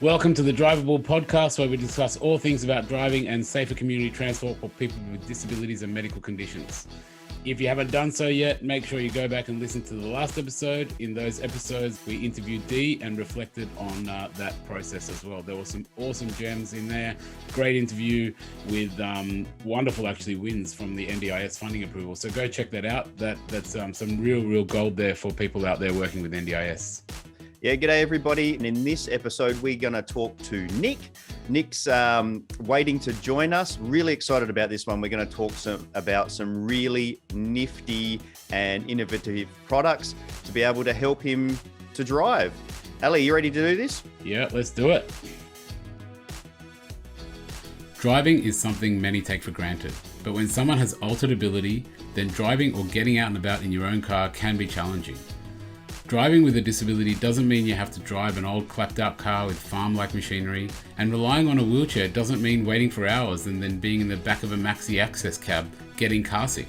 Welcome to the Drivable Podcast, where we discuss all things about driving and safer community transport for people with disabilities and medical conditions. If you haven't done so yet, make sure you go back and listen to the last episode. In those episodes, we interviewed Dee and reflected on that process as well. There were some awesome gems in there. Great interview with wonderful, actually, wins from the NDIS funding approval. So go check that out. That's some real gold there for people out there working with NDIS. Yeah, g'day everybody. And in this episode, we're going to talk to Nick. Nick's waiting to join us. Really excited about this one. We're going to talk about some really nifty and innovative products to be able to help him to drive. Ali, you ready to do this? Yeah, let's do it. Driving is something many take for granted, but when someone has altered ability, then driving or getting out and about in your own car can be challenging. Driving with a disability doesn't mean you have to drive an old clapped out car with farm-like machinery, and relying on a wheelchair doesn't mean waiting for hours and then being in the back of a maxi access cab getting car sick.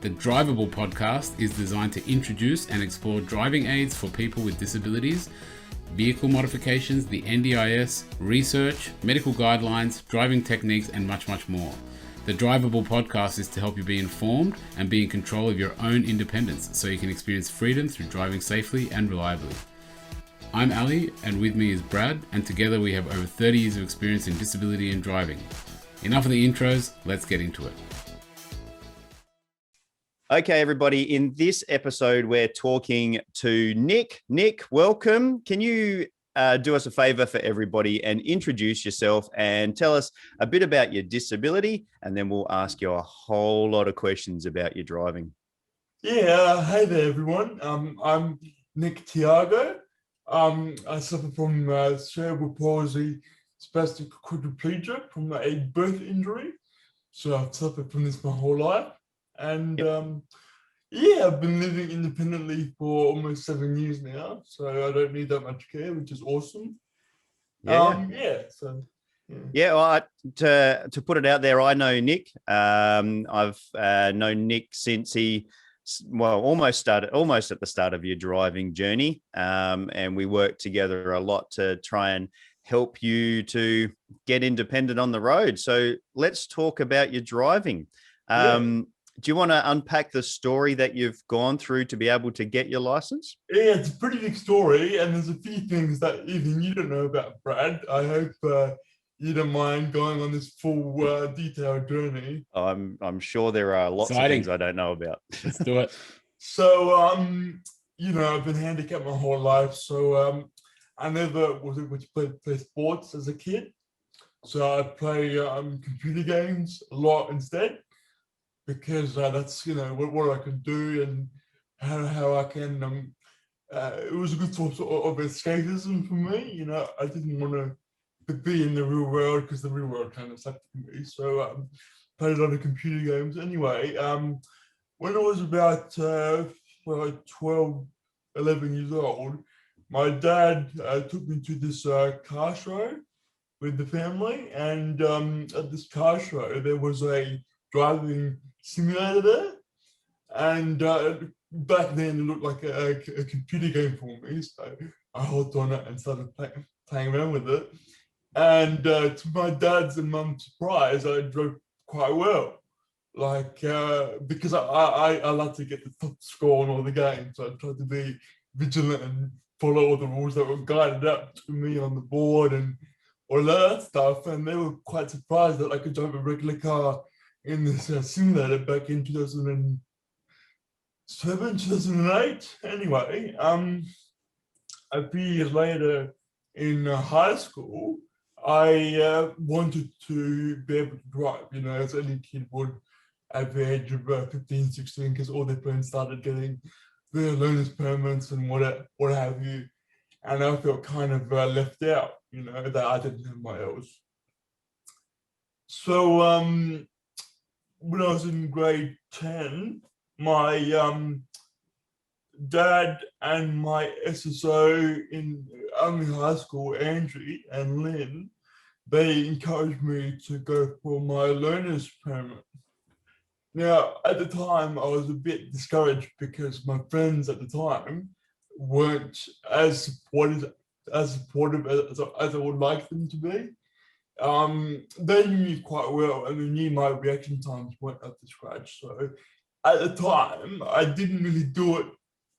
The Drivable Podcast is designed to introduce and explore driving aids for people with disabilities, vehicle modifications, the NDIS, research, medical guidelines, driving techniques, and much more. The Drivable Podcast is to help you be informed and be in control of your own independence so you can experience freedom through driving safely and reliably. I'm Ali, and with me is Brad, and together we have over 30 years of experience in disability and driving. Enough of the intros, let's get into it. Okay, everybody, in this episode, we're talking to Nick. Nick, welcome. Can you do us a favor for everybody and introduce yourself and tell us a bit about your disability, and then we'll ask you a whole lot of questions about your driving. Yeah, hey there, everyone. I'm Nick Tiago. I suffer from cerebral palsy, spastic quadriplegia from a birth injury. So I've suffered from this my whole life. And I've been living independently for almost 7 years now, so I don't need that much care, which is awesome. Well, to put it out there, I know Nick. I've known Nick since almost at the start of your driving journey, and we worked together a lot to try and help you to get independent on the road. So let's talk about your driving. Do you want to unpack the story that you've gone through to be able to get your license? Yeah, it's a pretty big story, and there's a few things that even you don't know about, Brad. I hope you don't mind going on this full detailed journey. I'm sure there are lots of things I don't know about. Let's do it. So, I've been handicapped my whole life, so I never was able to play sports as a kid. So I play computer games a lot instead, because that's what I can do and how I can. It was a good source of escapism for me. I didn't want to be in the real world because the real world kind of sucked for me. So played a lot of computer games. Anyway, when I was about 12, 11 years old, my dad took me to this car show with the family, and at this car show there was a driving simulator there, and back then it looked like a computer game for me, so I hopped on it and started playing around with it, and to my dad's and mum's surprise, I drove quite well, because I like to get the top score on all the games, so I tried to be vigilant and follow all the rules that were guided up to me on the board and all that stuff, and they were quite surprised that I could drive a regular car in this simulator back in 2007, 2008. Anyway, a few years later in high school, I wanted to be able to drive, as any kid would at the age of 15, 16, because all their friends started getting their learner's permits and what have you. And I felt kind of left out, that I didn't have my L's. So, when I was in grade 10, my dad and my SSO in high school, Andrew and Lynn, they encouraged me to go for my learner's permit. Now, at the time, I was a bit discouraged because my friends at the time weren't as supportive as supportive as I would like them to be. They knew me quite well, and they knew my reaction times weren't up to scratch. So at the time, I didn't really do it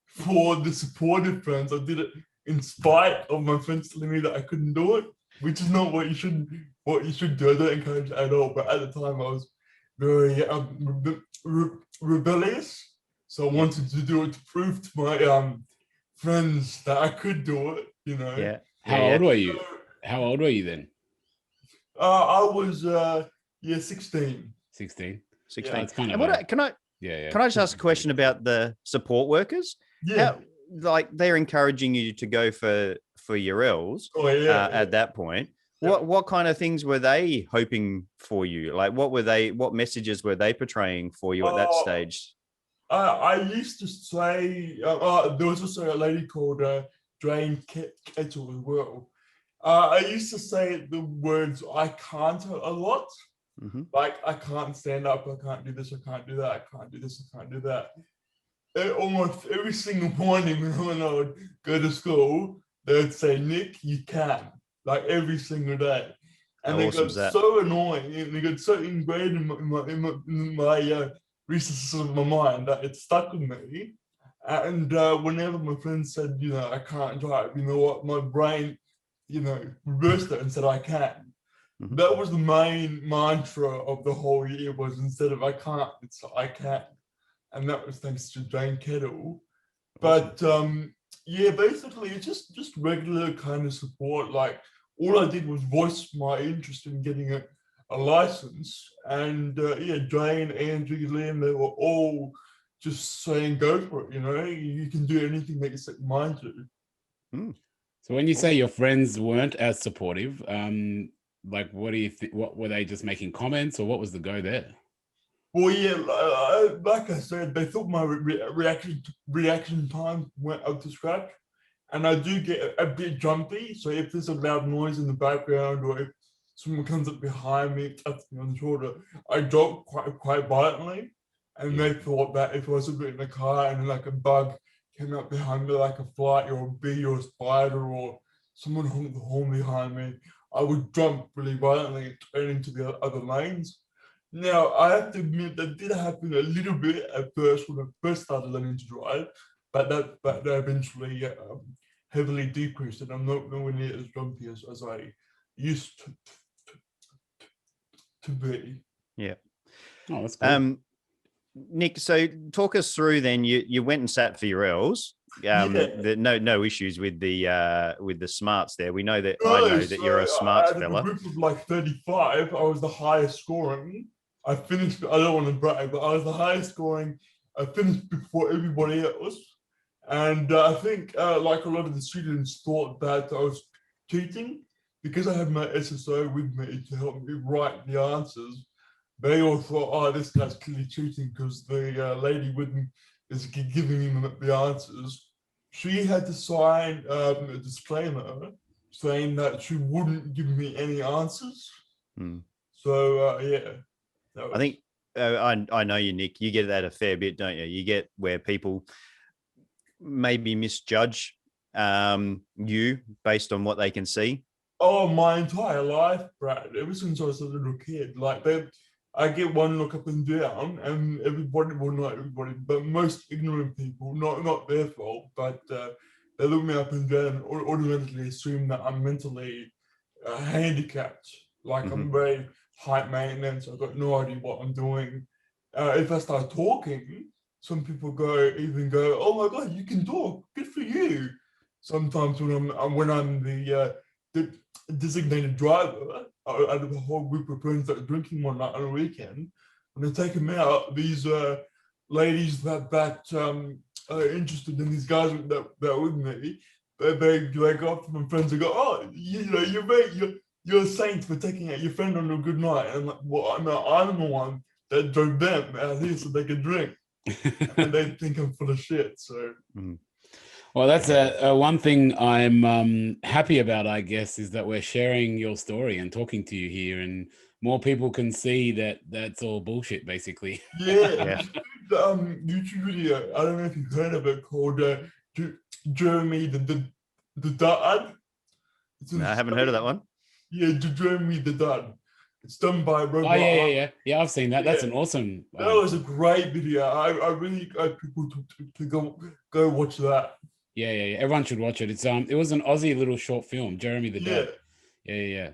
for the supportive friends. I did it in spite of my friends telling me that I couldn't do it, which is not what you should do. I don't encourage it at all. But at the time, I was very rebellious, so I wanted to do it to prove to my friends that I could do it. You know. Yeah. How old were you? How old were you then? I was 16. 16. 16. That's kind And of can I yeah. just ask a question about the support workers? Yeah. Like they're encouraging you to go for your L's at that point. Yeah. What kind of things were they hoping for you? Like what messages were they portraying for you at that stage? I used to say there was also a lady called Jane Kettle as well. I used to say the words "I can't" a lot. Mm-hmm. Like I can't stand up, I can't do this, I can't do that, I can't do this, I can't do that. Almost every single morning when I would go to school, they would say, "Nick, you can," like every single day. And they got so annoying, and they got so ingrained in my recesses of my mind that it stuck with me. And whenever my friends said, you know, I can't drive, you know what, my brain, you know, reversed it and said, I can. Mm-hmm. That was the main mantra of the whole year, was instead of I can't, it's I can. And that was thanks to Jane Kettle. But yeah, basically it's just regular kind of support. Like all I did was voice my interest in getting a license. And yeah, Jane, Andrew, Liam, they were all just saying, go for it, you know, you can do anything that you set your mind to. Hmm. So when you say your friends weren't as supportive, like what do you think? What were they just making comments, or what was the go there? Well, yeah, like I said, they thought my reaction time went up to scratch, and I do get a bit jumpy. So if there's a loud noise in the background, or if someone comes up behind me, taps me on the shoulder, I jump quite violently. And they thought that if I was in the car and like a bug came up behind me, like a fly or a bee or a spider, or someone honked the horn behind me, I would jump really violently and turn into the other lanes. Now, I have to admit that did happen a little bit at first when I first started learning to drive, but that eventually heavily decreased, and I'm not nowhere near as jumpy as I used to be. Yeah. Oh, that's cool. Nick, so talk us through then. You went and sat for your L's. No issues with the smarts there. We know that I know that you're a smart fella. A group of like 35, I was the highest scoring. I finished, I don't want to brag, but I was the highest scoring. I finished before everybody else. And I think like a lot of the students thought that I was cheating because I had my SSO with me to help me write the answers. They all thought, oh, this guy's clearly cheating because the lady with me is giving him the answers. She had to sign a disclaimer saying that she wouldn't give me any answers. So, yeah. I think I know you, Nick. You get that a fair bit, don't you? You get where people maybe misjudge you based on what they can see. Oh, my entire life, Brad. Ever since I was a little kid, like I get one look up and down, and everybody, well, not everybody, but most ignorant people, not their fault, but they look me up and down and automatically assume that I'm mentally handicapped. Like I'm very high maintenance. I've got no idea what I'm doing. If I start talking, some people even go, "Oh my God, you can talk! Good for you!" Sometimes when I'm the designated driver out of the whole group of friends that are drinking one night on a weekend, when I take them out, these ladies that are interested in these guys that are with me, they go up to my friends and go, "Oh, you're a saint for taking out your friend on a good night." And I'm like, well, I'm the one that drove them out here so they could drink, and they think I'm full of shit. So. Well, that's a one thing I'm happy about, I guess, is that we're sharing your story and talking to you here, and more people can see that that's all bullshit, basically. Yeah. YouTube video, I don't know if you've heard of it, called Jeremy the Dad. It's No, I haven't heard of that one. Yeah, Jeremy the Dad. It's done by Robot. Oh yeah. I've seen that. That's an awesome. That was a great video. I really encourage people to go watch that. Yeah. Everyone should watch it. It was an Aussie little short film. Jeremy the Dad. Yeah.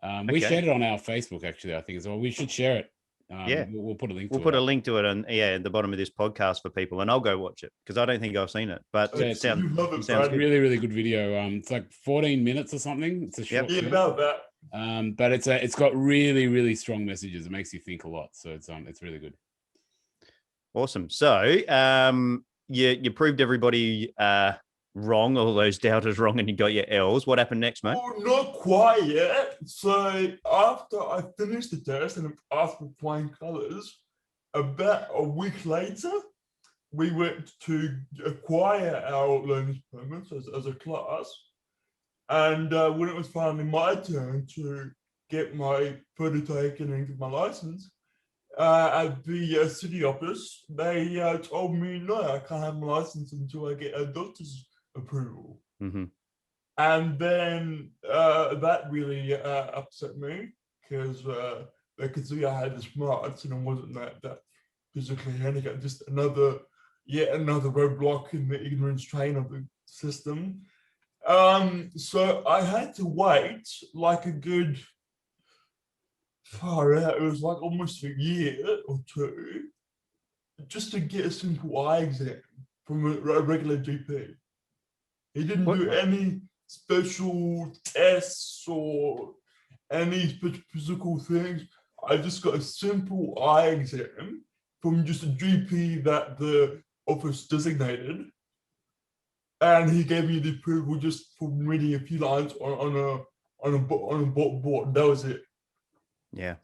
We Okay. shared it on our Facebook actually. I think as well. We should share it. Yeah. We'll put a link. We'll put a link to it at the bottom of this podcast for people, and I'll go watch it because I don't think I've seen it. But it sounds really, really good video. It's like 14 minutes or something. It's a short film. About that. But it's got really, really strong messages. It makes you think a lot. So it's really good. Awesome. So you proved everybody wrong, all those doubters wrong, and you got your L's. What happened next, mate? Oh, not quite yet. So after I finished the test and asked for flying colours, about a week later, we went to acquire our learner's permits as a class. And when it was finally my turn to get my photo taken and get my license, at the city office, they told me, no, I can't have my license until I get a doctor's approval. Mm-hmm. And then that really upset me because they could see I had the smarts and I wasn't that physically handicapped. Just another roadblock in the ignorance train of the system. So I had to wait like a good far out. It was like almost a year or two just to get a simple eye exam from a regular GP. He didn't do any special tests or any physical things. I just got a simple eye exam from just a GP that the office designated. And he gave me the approval just for reading a few lines on a board. That was it. Yeah.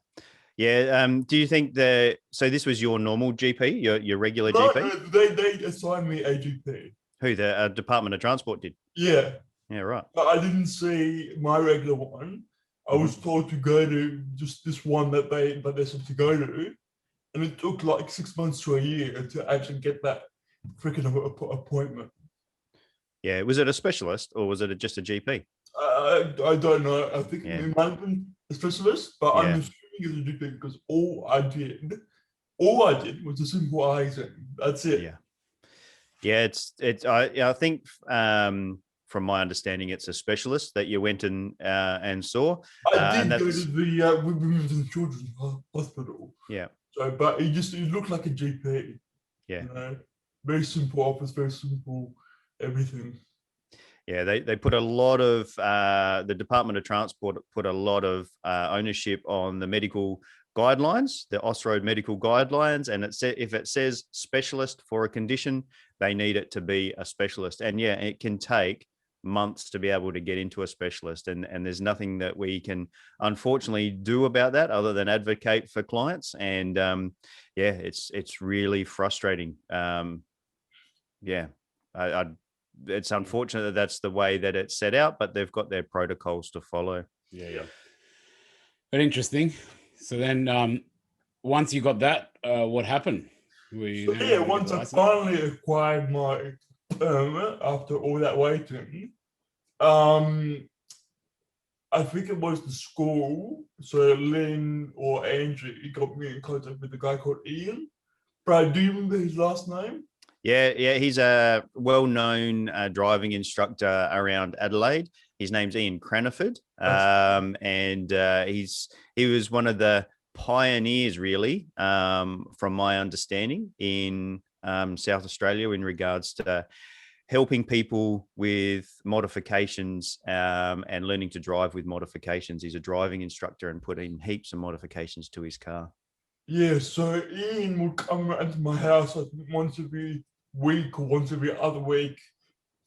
Do you think so this was your normal GP, your regular GP? No, they assigned me a GP. Who, the Department of Transport did? Yeah. Yeah, right. But I didn't see my regular one. I was told to go to just this one that they said to go to. And it took like 6 months to a year to actually get that freaking appointment. Yeah, was it a specialist or was it just a GP? I don't know. I think it might have been a specialist, but I'm assuming it's a GP because all I did was a simple eye exam. That's it. Yeah. I think from my understanding, it's a specialist that you went and saw. I did go to the Women's Children's Hospital. Yeah. So, but it looked like a GP. Yeah. You know? Very simple office, very simple everything. Yeah, they put a lot of the Department of Transport put a lot of ownership on the medical guidelines, the Osroad medical guidelines, and if it says specialist for a condition, they need it to be a specialist. And yeah, it can take months to be able to get into a specialist, and there's nothing that we can unfortunately do about that other than advocate for clients. And it's really frustrating. It's unfortunate that that's the way that it's set out, but they've got their protocols to follow. Yeah. But interesting. So then once you got that, what happened? Once I finally acquired my permit after all that waiting, I think it was the school. So Lynn or Andrew got me in contact with a guy called Ian. Brad, do you remember his last name? Yeah, he's a well-known driving instructor around Adelaide. His name's Ian Craniford, and he was one of the pioneers, really, from my understanding, in South Australia in regards to helping people with modifications and learning to drive with modifications. He's a driving instructor and put in heaps of modifications to his car. Yeah, so Ian would come around to my house once every week or once every other week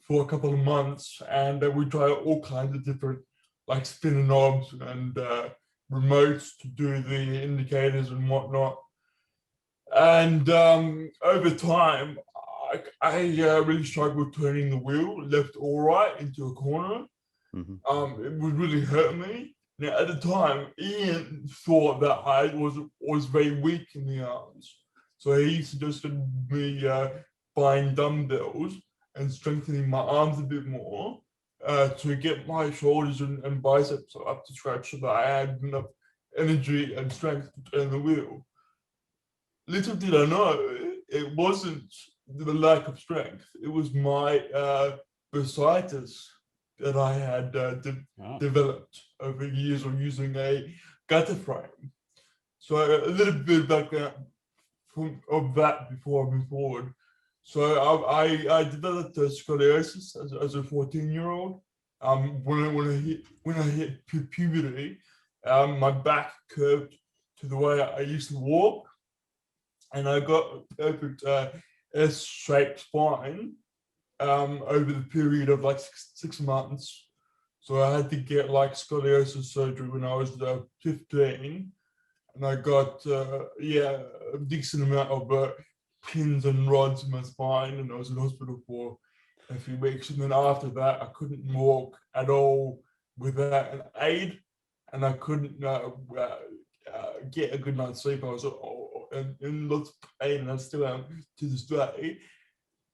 for a couple of months, and we try all kinds of different, like spinner knobs and remotes to do the indicators and whatnot. And over time, I really struggled turning the wheel left or right into a corner. Mm-hmm. It would really hurt me. Now, at the time, Ian thought that I was very weak in the arms. So he suggested me buying dumbbells and strengthening my arms a bit more to get my shoulders and biceps up to scratch so that I had enough energy and strength to turn the wheel. Little did I know, it wasn't the lack of strength. It was my bursitis that I had developed over years of using a gutter frame. So a little bit of background of that before I move forward. So I developed scoliosis as a 14-year-old. When I hit puberty, my back curved to the way I used to walk, and I got a perfect S-shaped spine over the period of like six months. So I had to get like scoliosis surgery when I was 15, and I got a decent amount of pins and rods in my spine, and I was in hospital for a few weeks. And then after that, I couldn't walk at all without an aid, and I couldn't get a good night's sleep. I was in lots of pain, and I still am to this day.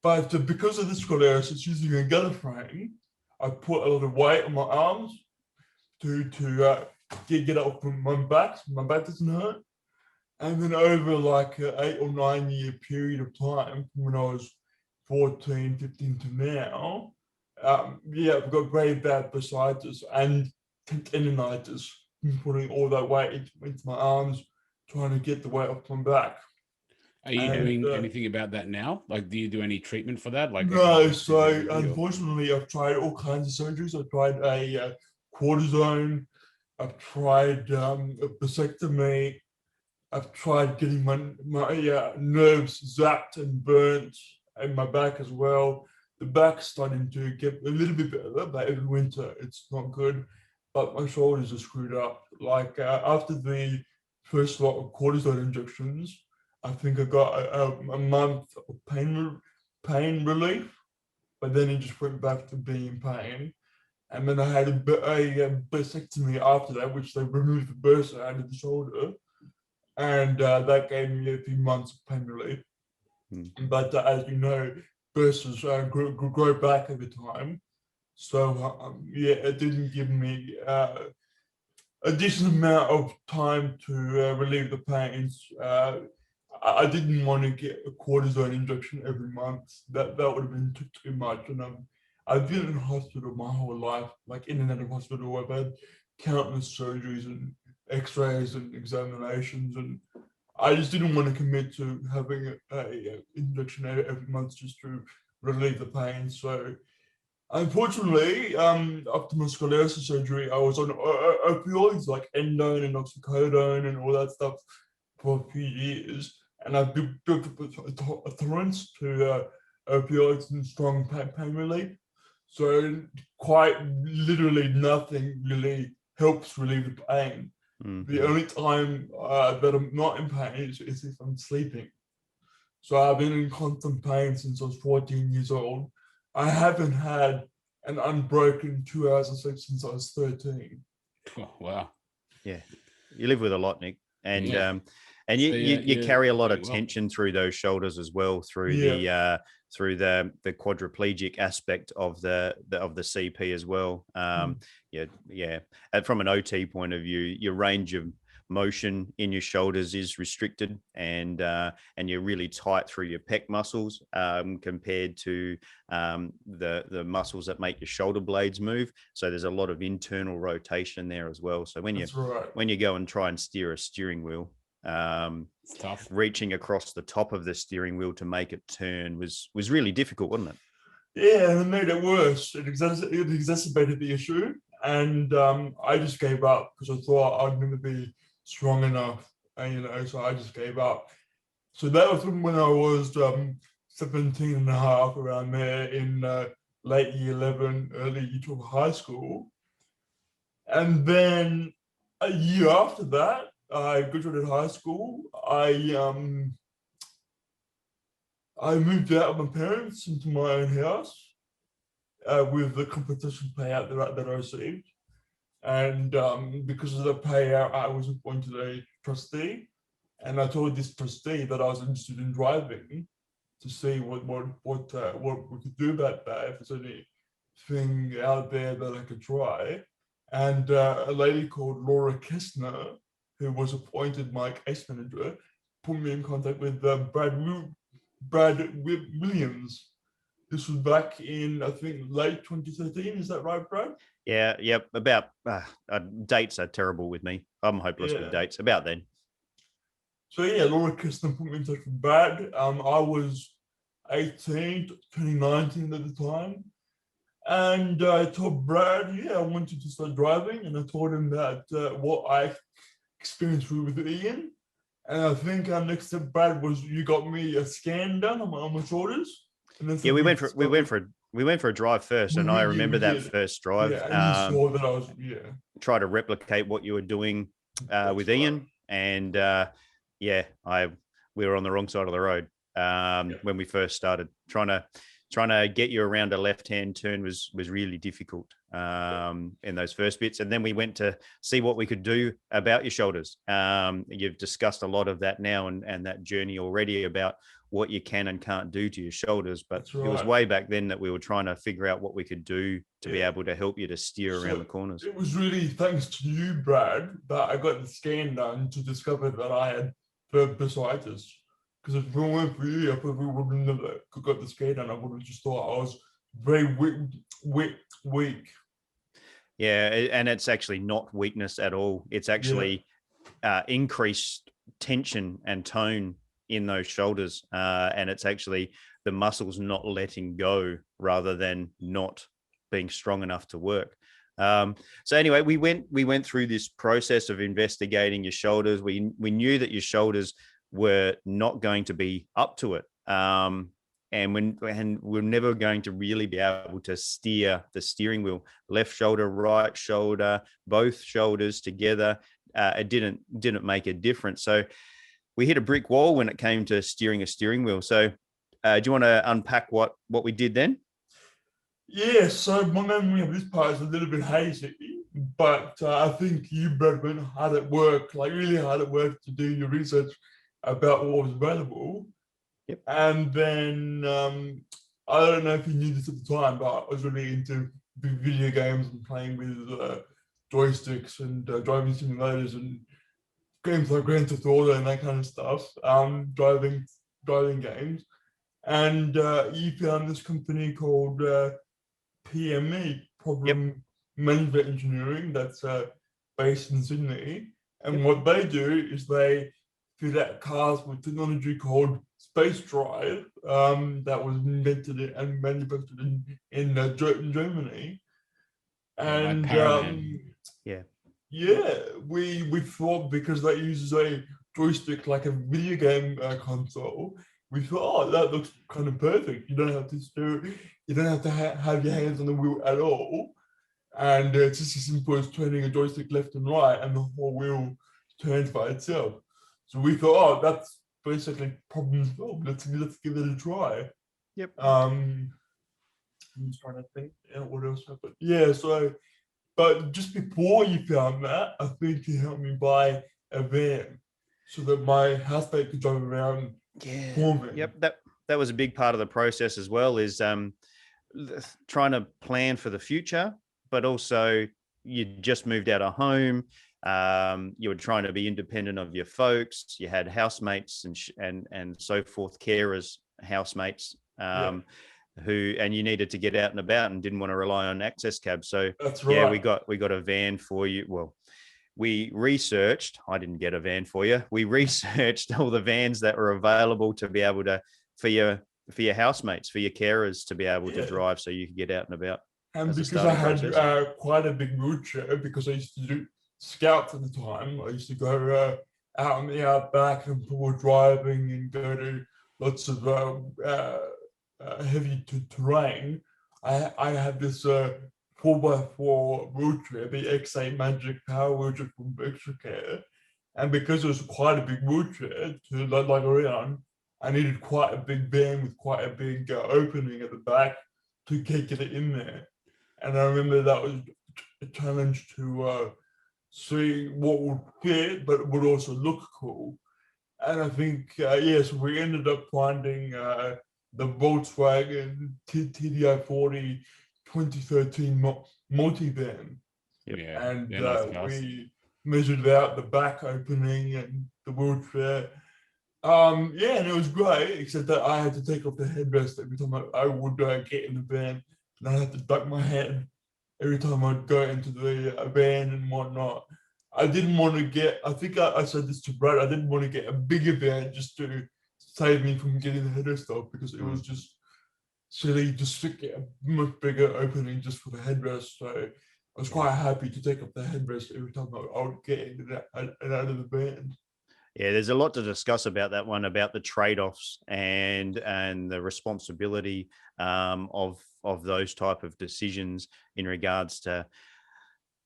But because of the scoliosis, using a gutter frame, I put a lot of weight on my arms to get up from my back. So my back doesn't hurt. And then over like an 8 or 9 year period of time, from when I was 14, 15 to now, I've got very bad bursitis and tendinitis from putting all that weight into my arms, trying to get the weight off my back. Are you doing anything about that now? Like, do you do any treatment for that? Like, no. So unfortunately, I've tried all kinds of surgeries. I've tried a cortisone. I've tried a vasectomy. I've tried getting my nerves zapped and burnt, and my back as well. The back's starting to get a little bit better, but every winter it's not good. But my shoulders are screwed up. Like after the first lot of cortisone injections, I think I got a month of pain relief, but then it just went back to being in pain. And then I had a vasectomy after that, which they removed the bursa out of the shoulder. And that gave me a few months of pain relief. But as you know, bursas grow back over time. So it didn't give me a decent amount of time to relieve the pains. I didn't want to get a cortisone injection every month. That would have been too much. And I've been in hospital my whole life, like in and out of hospital. I've had countless surgeries and x-rays and examinations, and I just didn't want to commit to having a injection every month just to relieve the pain. So unfortunately, after my scoliosis surgery, I was on opioids like endone and oxycodone and all that stuff for a few years, and I've built a tolerance to opioids and strong pain relief. So quite literally nothing really helps relieve the pain. Mm-hmm. The only time that I'm not in pain is if I'm sleeping. So I've been in constant pain since I was 14 years old. I haven't had an unbroken 2 hours of sleep since I was 13. Oh, wow. Yeah. You live with a lot, Nick. And you carry a lot of tension through those shoulders as well, through the quadriplegic aspect of the CP as well. And from an OT point of view, your range of motion in your shoulders is restricted, and you're really tight through your pec muscles compared to the muscles that make your shoulder blades move. So there's a lot of internal rotation there as well. So when you go and try and steer a steering wheel, it's tough. Reaching across the top of the steering wheel to make it turn was really difficult, wasn't it? Yeah, and it made it worse. It exacerbated the issue, and I just gave up because I thought I'd never be strong enough, and so I just gave up. So that was when I was 17 and a half, around there, in late year 11, early year 12 high school. And then a year after that, I graduated high school. I moved out of my parents into my own house with the competition payout that I received. And because of the payout, I was appointed a trustee. And I told this trustee that I was interested in driving to see what we could do about that, if there's any thing out there that I could try. And a lady called Laura Kistner, who was appointed my case manager, put me in contact with Williams. This was back in, I think, late 2013. Is that right, Brad? Yeah, yep. About dates are terrible with me. I'm hopeless with dates. About then. So yeah, Laura Kistner put me in touch with Brad. I was 18, 2019 at the time. And I told Brad, yeah, I wanted to start driving. And I told him that what I experienced with Ian. And I think our next step, Brad, was you got me a scan done on my shoulders. And then Yeah, we went for a drive first, and I remember that first drive. Yeah, and you saw that I was try to replicate what you were doing with Ian, and we were on the wrong side of the road when we first started. Trying to get you around a left-hand turn was really difficult in those first bits. And then we went to see what we could do about your shoulders. You've discussed a lot of that now and that journey already about what you can and can't do to your shoulders. But it was way back then that we were trying to figure out what we could do to be able to help you to steer around the corners. It was really thanks to you, Brad, that I got the scan done to discover that I had bursitis. Because if it weren't for you, I probably would have never got the scan done. I would have just thought I was very weak. Yeah, and it's actually not weakness at all. It's actually increased tension and tone in those shoulders, and it's actually the muscles not letting go rather than not being strong enough to work. So anyway, we went through this process of investigating your shoulders. We knew that your shoulders were not going to be up to it, and we're never going to really be able to steer the steering wheel, left shoulder, right shoulder, both shoulders together. It didn't make a difference. So we hit a brick wall when it came to steering a steering wheel. So do you want to unpack what we did then? Yeah, so my memory of this part is a little bit hazy, but I think you, Brad, went hard at work, like really hard at work to do your research about what was available. Yep. And then I don't know if you knew this at the time, but I was really into video games and playing with joysticks and driving simulators and games like Grand Theft Auto and that kind of stuff, driving games. And you found this company called PME, Problem Management Engineering, that's based in Sydney. And what they do is they fit out cars with technology called space drive that was invented and manufactured in Germany. And we thought, because that uses a joystick like a video game console, we thought, oh, that looks kind of perfect. You don't have to steer, you don't have to have your hands on the wheel at all. And it's just as simple as turning a joystick left and right, and the whole wheel turns by itself. So we thought, oh, that's basically problem solved. Let's give it a try. Yep. I'm just trying to think what else happened. Yeah, so, but just before you found that, I think you helped me buy a van so that my housemate could drive around for me. Yep, that was a big part of the process as well, is trying to plan for the future, but also you just moved out of home. You were trying to be independent of your folks. You had housemates and so forth, carers, housemates, and you needed to get out and about and didn't want to rely on access cabs. So that's right. Yeah, we got a van for you. Well, we researched. I didn't get a van for you. We researched all the vans that were available to be able to for your housemates, for your carers to be able to drive, so you could get out and about. And because I had quite a big wheelchair, because I used to do scouts at the time, I used to go out in the outback and people driving and go to lots of heavy terrain. I had this 4x4 wheelchair, the X8 Magic Power wheelchair from Extracare, and because it was quite a big wheelchair to lug around, I needed quite a big van with quite a big opening at the back to get it in there. And I remember that was a challenge to see what would fit, but it would also look cool. And I think, so we ended up finding the Volkswagen TDI 40 2013 multi-van. Yeah, And nice cars. we measured out the back opening and the wheelchair. Yeah, and it was great, except that I had to take off the headrest every time I would get in the van, and I had to duck my head every time I'd go into the van and whatnot. I didn't want to get, I think I said this to Brad, I didn't want to get a bigger van just to save me from getting the headrest off, because it was just silly just to get a much bigger opening just for the headrest. So I was quite happy to take off the headrest every time I would get in and out of the van. Yeah, there's a lot to discuss about that one, about the trade-offs and the responsibility of those type of decisions in regards to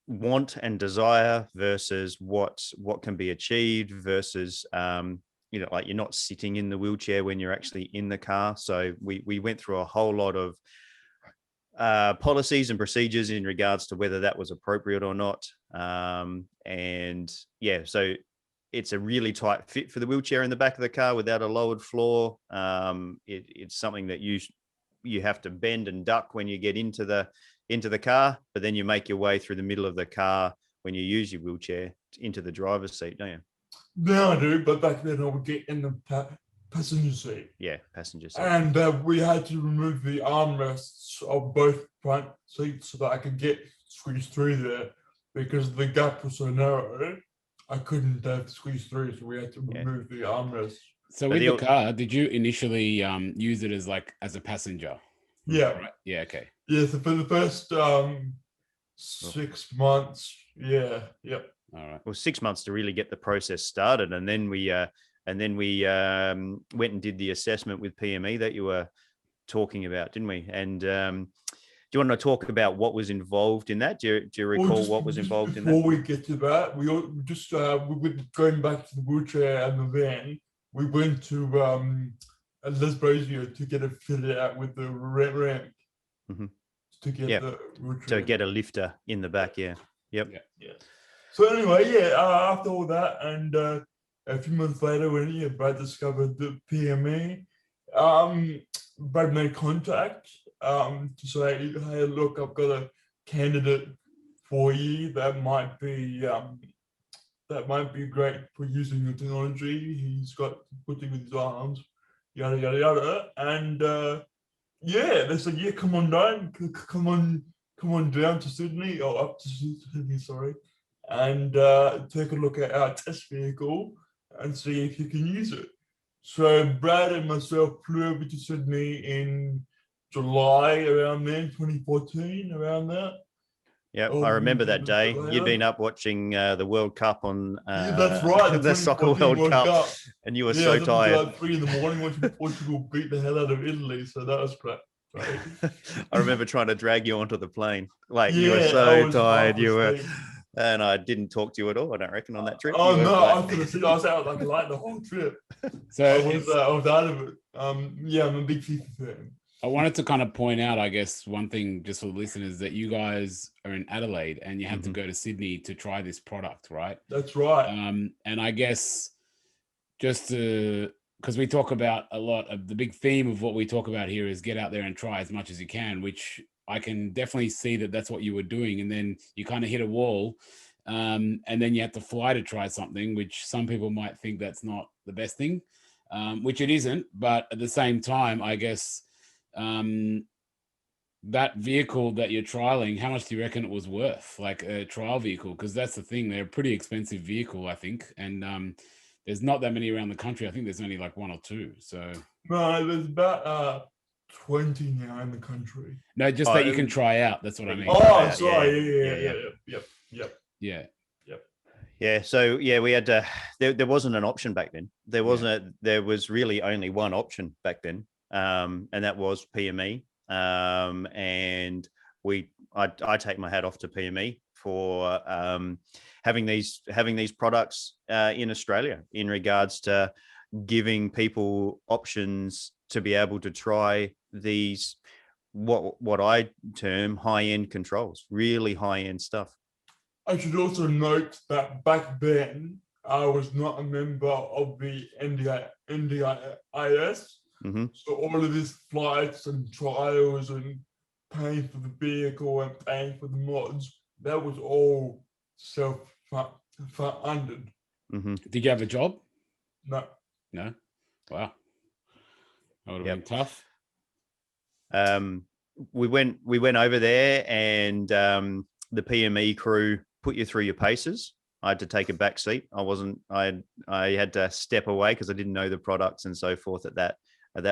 want and desire versus what can be achieved versus like you're not sitting in the wheelchair when you're actually in the car. So we went through a whole lot of policies and procedures in regards to whether that was appropriate or not. And yeah, so it's a really tight fit for the wheelchair in the back of the car without a lowered floor. It's something that you have to bend and duck when you get into the car, but then you make your way through the middle of the car when you use your wheelchair into the driver's seat, don't you? Now I do, but back then I would get in the passenger seat. Yeah, passenger seat. And we had to remove the armrests of both front seats so that I could get squeezed through there, because the gap was so narrow. I couldn't squeeze through, so we had to remove the armrests. So with the car, did you initially use it as a passenger? Yeah. Right. Yeah. Okay. Yeah. So for the first 6 months, yeah. Yep. All right. Well, 6 months to really get the process started, and then we went and did the assessment with PME that you were talking about, didn't we? And do you want to talk about what was involved in that? Do you recall what was involved in that? Before we get to that, we just going back to the wheelchair and the van. We went to Lesbrosio to get it fitted out with the ramp to get the wheelchair. To get a lifter in the back, yeah. Yep. Yeah. So anyway, after all that, and a few months later, when Brad discovered the PME, Brad made contact to say, hey, look, I've got a candidate for you that might be great for using the technology. He's got putting with his arms, yada yada yada. And they said, yeah, come on down, come on down to Sydney, or up to Sydney, sorry, and take a look at our test vehicle and see if you can use it. So Brad and myself flew over to Sydney in July, around then, 2014, around that. Yeah, I remember that day. You'd been up watching the World Cup on that's right, the Soccer World Cup, and you were so tired. Like 3 in the morning watching Portugal beat the hell out of Italy, so that was crap. Right? I remember trying to drag you onto the plane. You were so tired. And I didn't talk to you at all, I don't reckon, on that trip. Oh, no, I was out like light the whole trip. So I was out of it. Yeah, I'm a big FIFA fan. I wanted to kind of point out, I guess, one thing just for the listeners, that you guys are in Adelaide and you had to go to Sydney to try this product, right? That's right. And I guess just because we talk about a lot of the big theme of what we talk about here is get out there and try as much as you can, which I can definitely see that that's what you were doing. And then you kind of hit a wall and then you had to fly to try something, which some people might think that's not the best thing, which it isn't. But at the same time, I guess that vehicle that you're trialing, how much do you reckon it was worth, like a trial vehicle? Because that's the thing, they're a pretty expensive vehicle, I think. And there's not that many around the country. I think there's only like 1 or 2. So no, there's about 20 now in the country. No, just that you can try out. That's what I mean. Oh, sorry. Yeah. Yeah. So we had to. There wasn't an option back then. There wasn't. There was really only one option back then, and that was PME. And I take my hat off to PME for having these products in Australia in regards to giving people options to be able to try these what I term high-end controls, really high-end stuff. I should also note that back then I was not a member of the NDIS. So all of these flights and trials and paying for the vehicle and paying for the mods, that was all self-funded. Mm-hmm. Did you have a job? No. No. Wow. That would have Yep. been tough. We went over there, and the PME crew put you through your paces. I had to take a back seat. I had to step away because I didn't know the products and so forth at that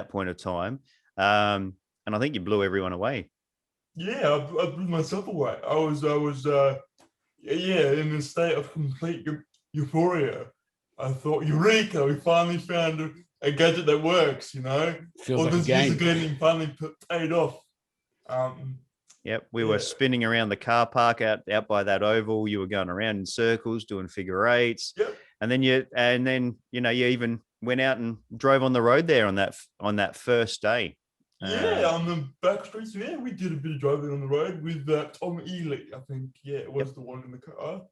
point of time. And I think you blew everyone away. Yeah, I blew myself away. I was in a state of complete euphoria. I thought, Eureka, we finally found a gadget that works, Feels all like a those years of game. gaming finally paid off. Yep, we were spinning around the car park out by that oval. You were going around in circles, doing figure eights. Yep. And then you even went out and drove on the road there on that first day. Yeah, on the back streets. Yeah, we did a bit of driving on the road with Tom Ely, I think. Yeah, it was the one in the car.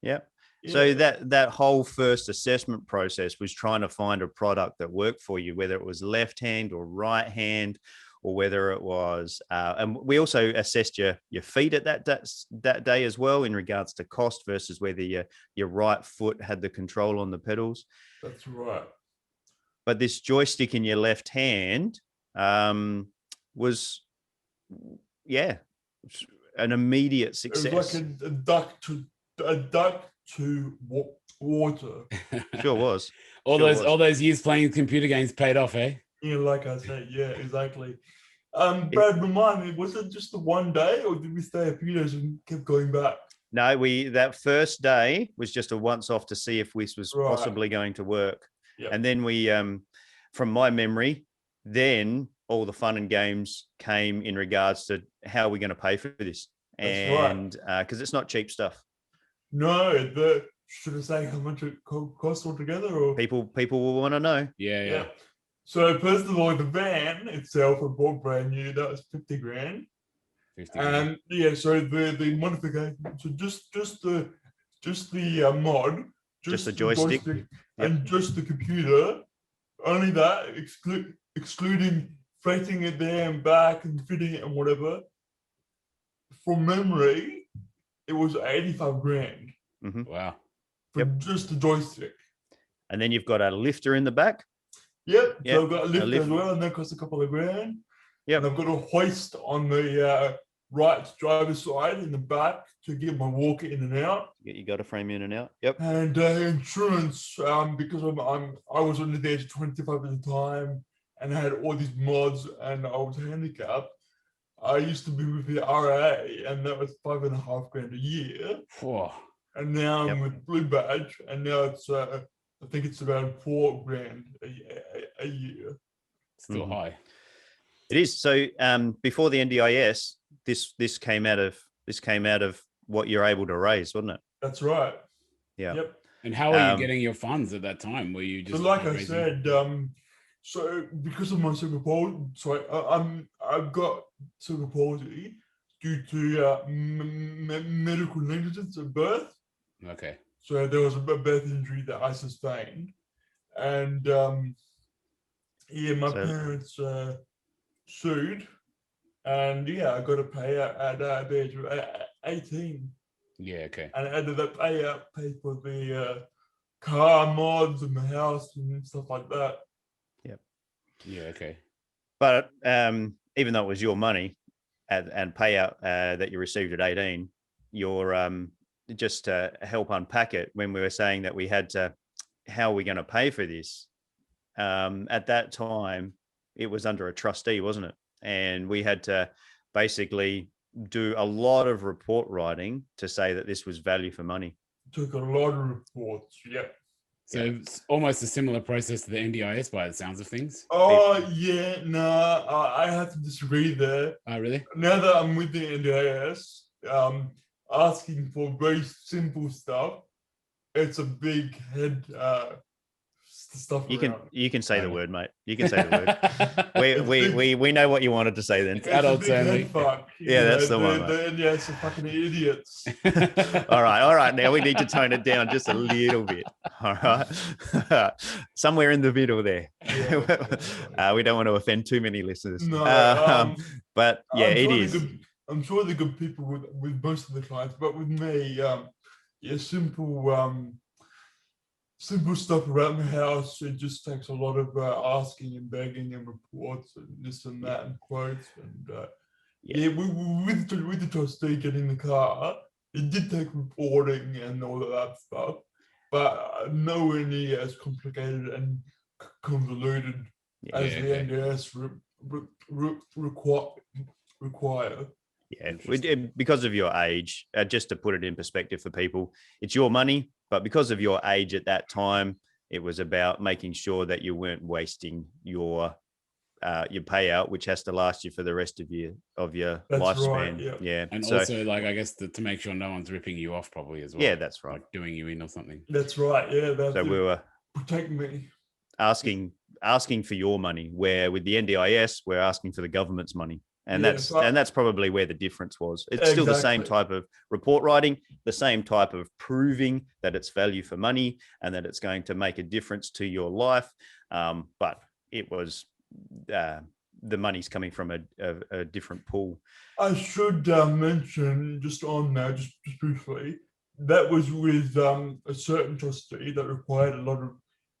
Yep. Yeah. So that whole first assessment process was trying to find a product that worked for you, whether it was left hand or right hand, or whether it was, and we also assessed your feet at that day as well in regards to cost versus whether your right foot had the control on the pedals. That's right. But this joystick in your left hand was, an immediate success. It was like a duck to water. Sure was. all those years playing computer games paid off, eh? Yeah, like I said, yeah, exactly. Brad, remind me, was it just the one day, or did we stay a few days and kept going back? No, that first day was just a once off to see if this was possibly going to work. Yep. And then we, from my memory, then all the fun and games came in regards to how we're going to pay for this. And because it's not cheap stuff. No, should I say how much it costs altogether? Or people will want to know. Yeah. So first of all, the van itself I bought brand new. That was 50 grand. 50 grand. And so the modification, so just the mod, Just the joystick. and just the computer. Only that, excluding freighting it there and back and fitting it and whatever. From memory, it was 85 grand. Mm-hmm. Wow. For just the joystick. And then you've got a lifter in the back. Yep. So I've got a lift as well, and that costs a couple of grand. Yep. And I've got a hoist on the right driver's side in the back to get my walker in and out. You got a frame in and out. Yep. And insurance, because I was under the age of 25 at the time, and I had all these mods, and I was handicapped. I used to be with the RA, and that was $5.5 grand a year. Whoa. And now I'm with Blue Badge, and now it's I think it's around $4 grand a year. Still high. It is. So before the NDIS, this came out of what you're able to raise, wasn't it? That's right. Yeah. Yep. And how were you getting your funds at that time? Were you just So like I raising... said, so because of my cerebral palsy, I've got cerebral palsy due to medical negligence at birth. Okay. So there was a birth injury that I sustained, and my parents sued, and I got to pay out at the age of 18. Yeah. Okay. And I ended up pay for the car mods and the house and stuff like that. Yep. Yeah. Okay. But even though it was your money and payout that you received at 18, your just to help unpack it, when we were saying that we had to, how are we going to pay for this? At that time, it was under a trustee, wasn't it? And we had to basically do a lot of report writing to say that this was value for money. Took a lot of reports. Yep. So it's almost a similar process to the NDIS by the sounds of things. Oh yeah, no, I have to disagree there. Oh really? Now that I'm with the NDIS, asking for very simple stuff, it's a big head stuff You around. can say the word, mate. You can say the word. We know what you wanted to say then. It's adults only. Yeah, that's the one, mate. The NDS are fucking idiots. All right. Now we need to tone it down just a little bit. All right. Somewhere in the middle there. Yeah. We don't want to offend too many listeners. No, but yeah, I'm it sure is. I'm sure they're good people with most of the clients, but with me, simple stuff around the house. It just takes a lot of asking and begging and reports and this and that and quotes and with the trustee getting the car, it did take reporting and all of that stuff, but nowhere near as complicated and convoluted as the NDS require. Yeah, because of your age, just to put it in perspective for people, it's your money, but because of your age at that time, it was about making sure that you weren't wasting your payout, which has to last you for the rest of your That's lifespan. Right, yeah. And so, also, like, I guess to make sure no one's ripping you off probably as well. Yeah, that's right. Like doing you in or something. That's right. Yeah, that's so we were protecting me. Asking for your money, where with the NDIS, we're asking for the government's money. And that's probably where the difference was. It's still the same type of report writing, the same type of proving that it's value for money and that it's going to make a difference to your life. But it was the money's coming from a different pool. I should mention just on there, just briefly, that was with a certain trustee that required a lot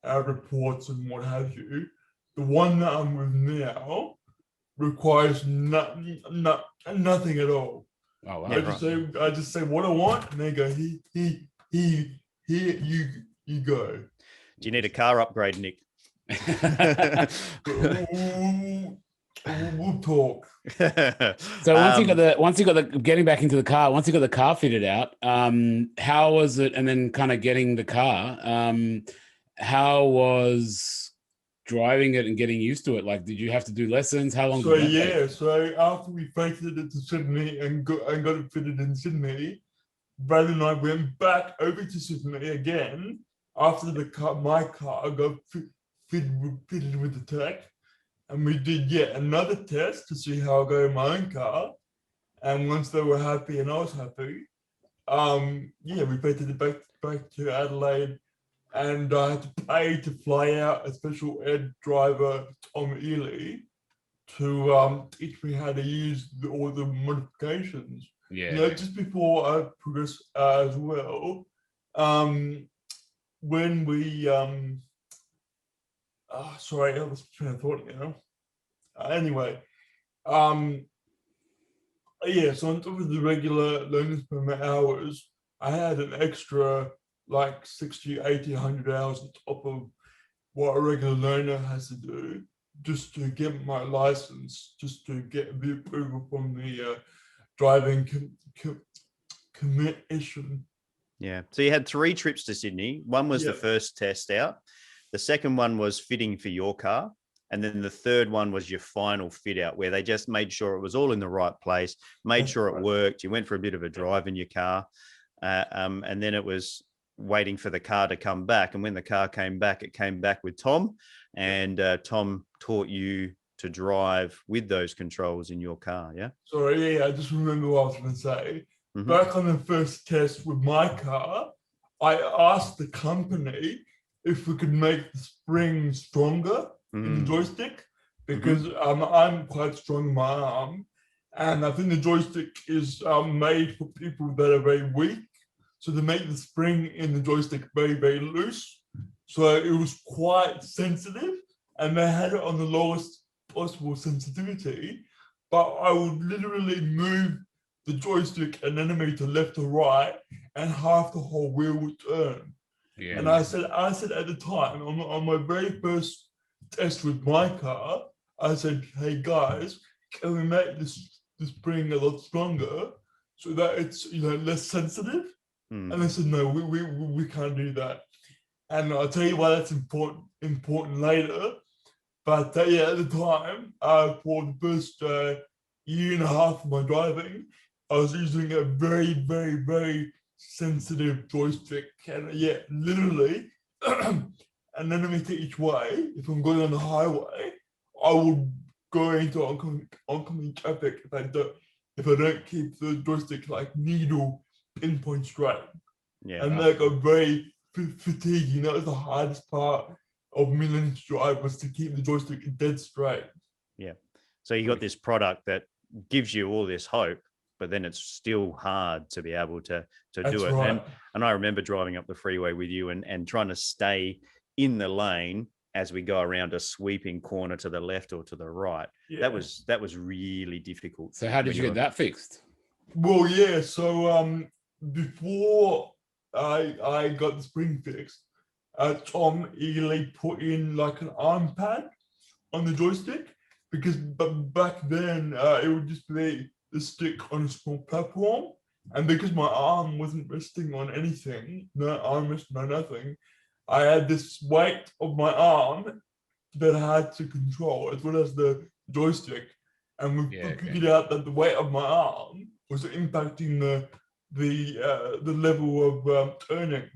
of reports and what have you. The one that I'm with now requires nothing at all. Oh wow! I just say what I want, and they go here you go. Do you need a car upgrade, Nick? We'll talk. So once you got the getting back into the car, once you got the car fitted out, how was it? And then kind of getting the car, how was driving it and getting used to it? Like, did you have to do lessons? How long? So after we fitted it to Sydney and got it fitted in Sydney, Brad and I went back over to Sydney again after my car got fitted with the tech, and we did yet another test to see how I go in my own car. And once they were happy and I was happy, we fitted it back to Adelaide. And I had to pay to fly out a special ed driver, Tom Ely, to teach me how to use all the modifications. Yeah. Just before I progress as well, when we sorry, I was trying to thought now. Anyway, so on top of the regular learner's permit hours, I had an extra like 60, 80, 100 hours on top of what a regular learner has to do just to get my license, just to get the approval from the driving commission. Yeah. So you had 3 trips to Sydney. One was the first test out. The second one was fitting for your car. And then the third one was your final fit out, where they just made sure it was all in the right place, made sure it worked. You went for a bit of a drive in your car. And then it was waiting for the car to come back. And when the car came back, it came back with Tom. And Tom taught you to drive with those controls in your car, yeah? Sorry, I just remember what I was going to say. Mm-hmm. Back on the first test with my car, I asked the company if we could make the spring stronger in the joystick, because I'm quite strong in my arm, and I think the joystick is made for people that are very weak. So they make the spring in the joystick very, very loose. So it was quite sensitive, and they had it on the lowest possible sensitivity. But I would literally move the joystick an enemy to left or right, and half the whole wheel would turn. Yeah. And I said at the time, on my very first test with my car, I said, "Hey guys, can we make this spring a lot stronger so that it's less sensitive?" And they said, "No, we can't do that." And I'll tell you why that's important later. But at the time, for the first year and a half of my driving, I was using a very, very, very sensitive joystick, and literally and then a meter each way. If I'm going on the highway, I will go into oncoming traffic if I don't keep the joystick like needle pinpoint straight. Yeah. And that got very fatiguing. That was the hardest part of me learning to drive, was to keep the joystick dead straight. Yeah. So you got this product that gives you all this hope, but then it's still hard to be able to That's do it. right. And I remember driving up the freeway with you and trying to stay in the lane as we go around a sweeping corner to the left or to the right. Yeah. That was really difficult. So how did you get that fixed? Well, yeah. So before I got the spring fixed, Tom eagerly put in like an arm pad on the joystick, because back then it would just be the stick on a small platform, and because my arm wasn't resting on anything, no armrest, no nothing, I had this weight of my arm that I had to control as well as the joystick, and we figured out that the weight of my arm was impacting the level of turning.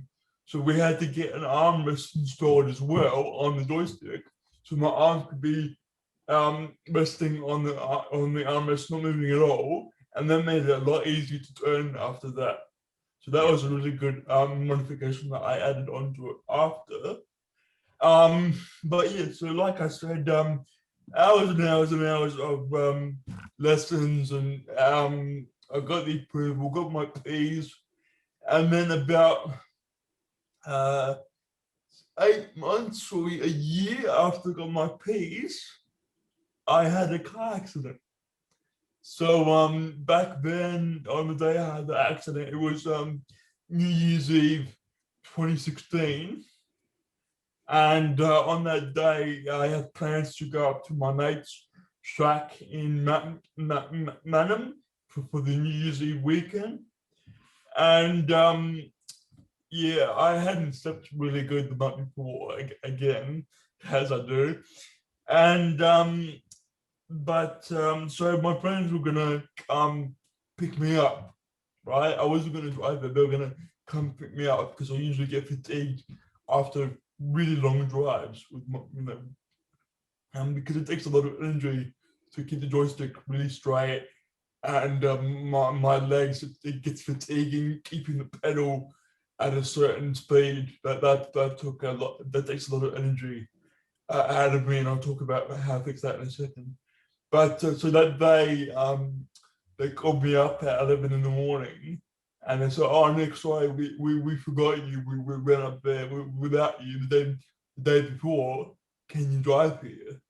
So we had to get an armrest installed as well on the joystick, so my arm could be resting on the armrest, not moving at all, and that made it a lot easier to turn after that. So that was a really good modification that I added onto it after. But yeah, so like I said, hours and hours and hours of lessons, and I got the approval, got my P's, and then about 8 months or a year after I got my P's, I had a car accident. So back then, on the day I had the accident, it was New Year's Eve 2016. And on that day, I had plans to go up to my mate's shack in Manham for the New Year's Eve weekend. And yeah, I hadn't slept really good the night before, again, as I do. And so my friends were gonna pick me up, right? I wasn't gonna drive it, they were gonna come pick me up, because I usually get fatigued after really long drives with my, because it takes a lot of energy to keep the joystick really straight, and my legs, it gets fatiguing keeping the pedal at a certain speed. That took a lot. That takes a lot of energy out of me, and I'll talk about how I fix that in a second. But so that day, they called me up at 11 in the morning, and they said, "Oh, Nick, sorry, we forgot you. We went up there without you the day before. Can you drive here?"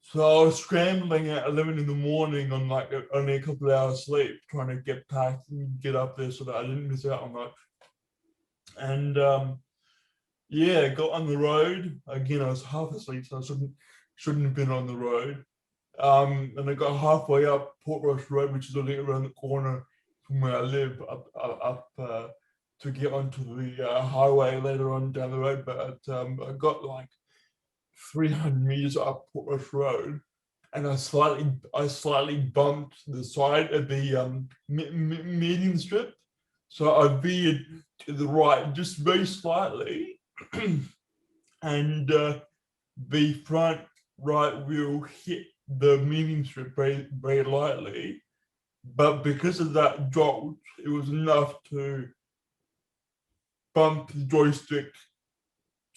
So I was scrambling at 11 in the morning on like only a couple of hours sleep, trying to get packed and get up there so that I didn't miss out on much. And yeah, got on the road. Again, I was half asleep, so I shouldn't have been on the road. And I got halfway up Port Royal Road, which is only around the corner from where I live, up to get onto the highway later on down the road. But I got like 300 meters up Port Royal Road, and I slightly bumped the side of the median strip. So I veered to the right just very slightly, and the front right wheel hit the median strip very, very lightly. But because of that jolt, it was enough to bump the joystick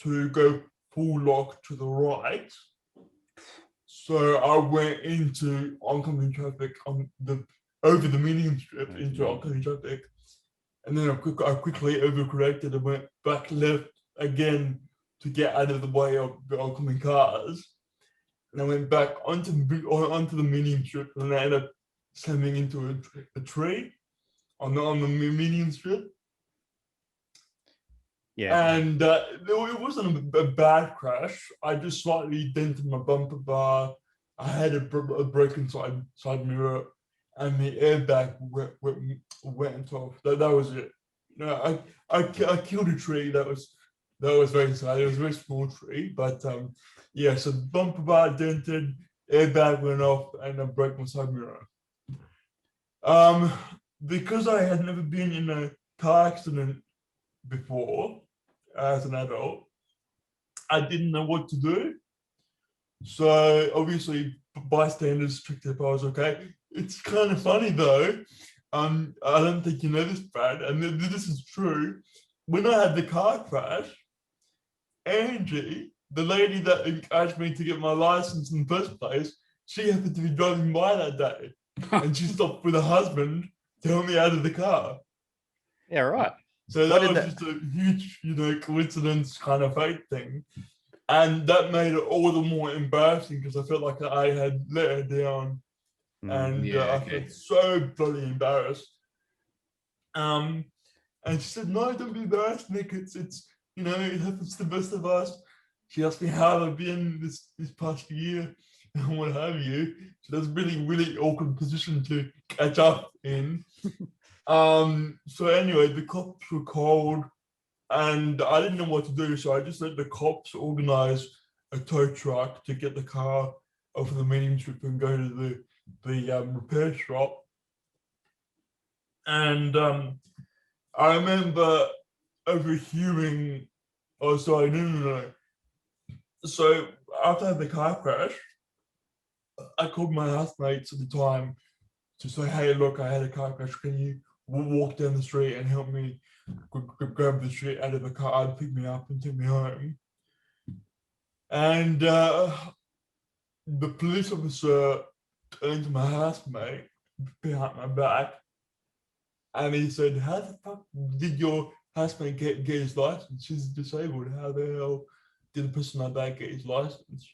to go full lock to the right. So I went into oncoming traffic over the median strip into oncoming traffic. And then I quickly overcorrected and went back left again to get out of the way of the oncoming cars. And I went back onto the median strip, and I ended up slamming into a tree on the median strip. Yeah. And it wasn't a bad crash. I just slightly dented my bumper bar. I had a broken side mirror, and the airbag went off. That was it. No, I killed a tree. That was very sad. It was a very small tree, but yeah. So bumper bar dented, airbag went off, and I broke my side mirror. Because I had never been in a car accident before as an adult, I didn't know what to do. So obviously bystanders checked if I was okay. It's kind of funny though. I don't think you know this, Brad, and this is true. When I had the car crash, Angie, the lady that encouraged me to get my license in the first place, she happened to be driving by that day, and she stopped with her husband to help me out of the car. Yeah, right. So that was just a huge, coincidence kind of fate thing. And that made it all the more embarrassing because I felt like I had let her down. And I felt so bloody embarrassed. And she said, "No, don't be embarrassed, Nick. It's it happens to the best of us." She asked me how I've been this past year and what have you. So that's a really, really awkward position to catch up in. So anyway, the cops were called and I didn't know what to do. So I just let the cops organize a tow truck to get the car off of the medium strip and go to the repair shop. And I remember overhearing, oh, sorry, no. So after I had the car crash, I called my housemates at the time to say, "Hey, look, I had a car crash. Can you walk down the street and help me grab the shit out of the car and pick me up and take me home?" And the police officer turned to my housemate behind my back and he said, "How the fuck did your housemate get his license? She's disabled. How the hell did a person like that get his license?"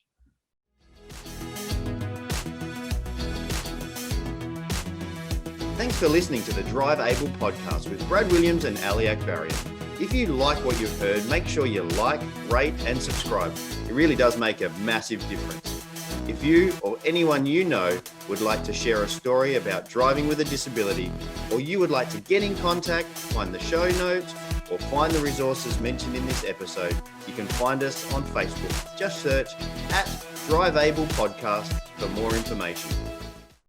Thanks for listening to the Drive Able podcast with Brad Williams and Ali Akbarian. If you like what you've heard, make sure you like, rate, and subscribe. It really does make a massive difference. If you or anyone you know would like to share a story about driving with a disability, or you would like to get in contact, find the show notes, or find the resources mentioned in this episode, you can find us on Facebook. Just search @Drive Able Podcast for more information.